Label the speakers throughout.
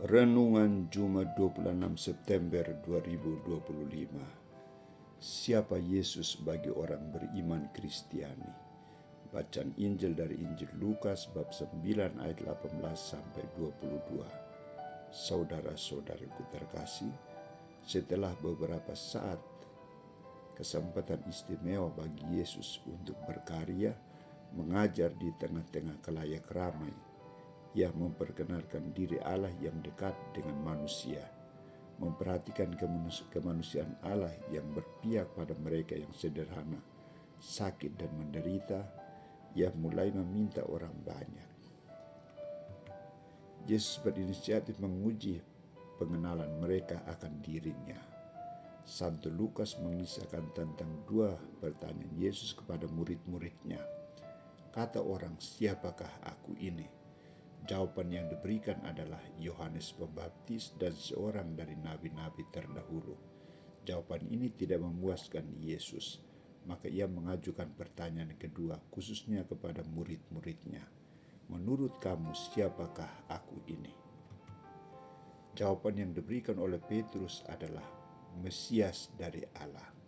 Speaker 1: Renungan Jumat 26 September 2025. Siapa Yesus bagi orang beriman Kristiani? Bacaan Injil dari Injil Lukas bab 9 ayat 18 sampai 22. Saudara-saudaraku terkasih, setelah beberapa saat kesempatan istimewa bagi Yesus untuk berkarya, mengajar di tengah-tengah khalayak ramai, Ia memperkenalkan diri Allah yang dekat dengan manusia, memperhatikan kemanusiaan Allah yang berpihak pada mereka yang sederhana, sakit dan menderita. Ia mulai meminta orang banyak. Yesus berinisiatif menguji pengenalan mereka akan dirinya. Santo Lukas mengisahkan tentang dua pertanyaan Yesus kepada murid-muridnya. Kata orang, "Siapakah aku ini?" Jawaban yang diberikan adalah Yohanes Pembaptis dan seorang dari nabi-nabi terdahulu. Jawaban ini tidak memuaskan Yesus, maka ia mengajukan pertanyaan kedua khususnya kepada murid-muridnya. "Menurut kamu siapakah aku ini?" Jawaban yang diberikan oleh Petrus adalah Mesias dari Allah.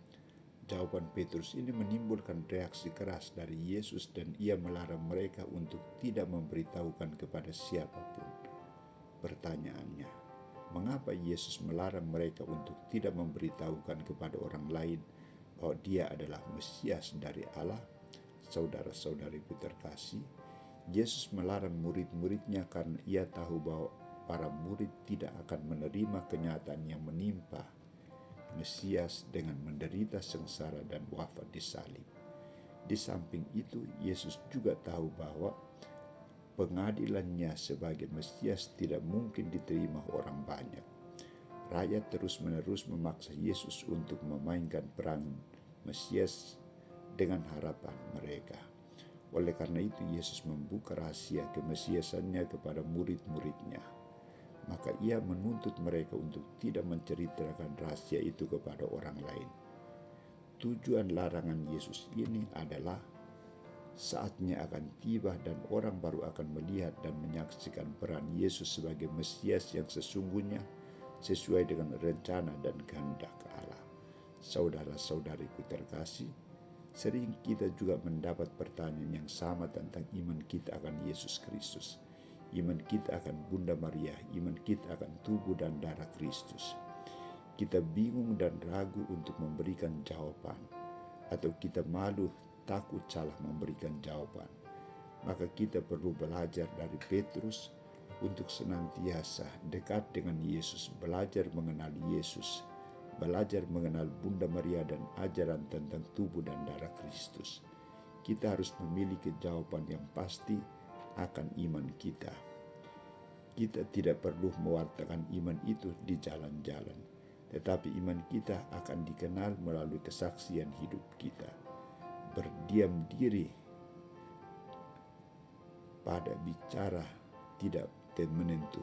Speaker 1: Jawaban Petrus ini menimbulkan reaksi keras dari Yesus dan ia melarang mereka untuk tidak memberitahukan kepada siapapun. Pertanyaannya, mengapa Yesus melarang mereka untuk tidak memberitahukan kepada orang lain bahwa Dia adalah Mesias dari Allah? Saudara-saudariku terkasih, Yesus melarang murid-muridnya karena ia tahu bahwa para murid tidak akan menerima kenyataan yang menimpa Mesias dengan menderita sengsara dan wafat di salib. Di samping itu, Yesus juga tahu bahwa pengadilannya sebagai Mesias tidak mungkin diterima orang banyak. Rakyat terus-menerus memaksa Yesus untuk memainkan peran Mesias dengan harapan mereka. Oleh karena itu, Yesus membuka rahasia kemesiasannya kepada murid-muridnya. Maka ia menuntut mereka untuk tidak menceritakan rahasia itu kepada orang lain. Tujuan larangan Yesus ini adalah saatnya akan tiba dan orang baru akan melihat dan menyaksikan peran Yesus sebagai Mesias yang sesungguhnya sesuai dengan rencana dan kehendak Allah. Saudara-saudariku terkasih, sering kita juga mendapat pertanyaan yang sama tentang iman kita akan Yesus Kristus. Iman kita akan Bunda Maria, iman kita akan tubuh dan darah Kristus. Kita bingung dan ragu untuk memberikan jawaban, atau kita malu, takut salah memberikan jawaban. Maka kita perlu belajar dari Petrus untuk senantiasa dekat dengan Yesus, belajar mengenal Yesus, belajar mengenal Bunda Maria dan ajaran tentang tubuh dan darah Kristus. Kita harus memiliki jawaban yang pasti akan iman kita. Kita tidak perlu mewartakan iman itu di jalan-jalan, tetapi iman kita akan dikenal melalui kesaksian hidup kita. Berdiam diri pada bicara tidak menentu,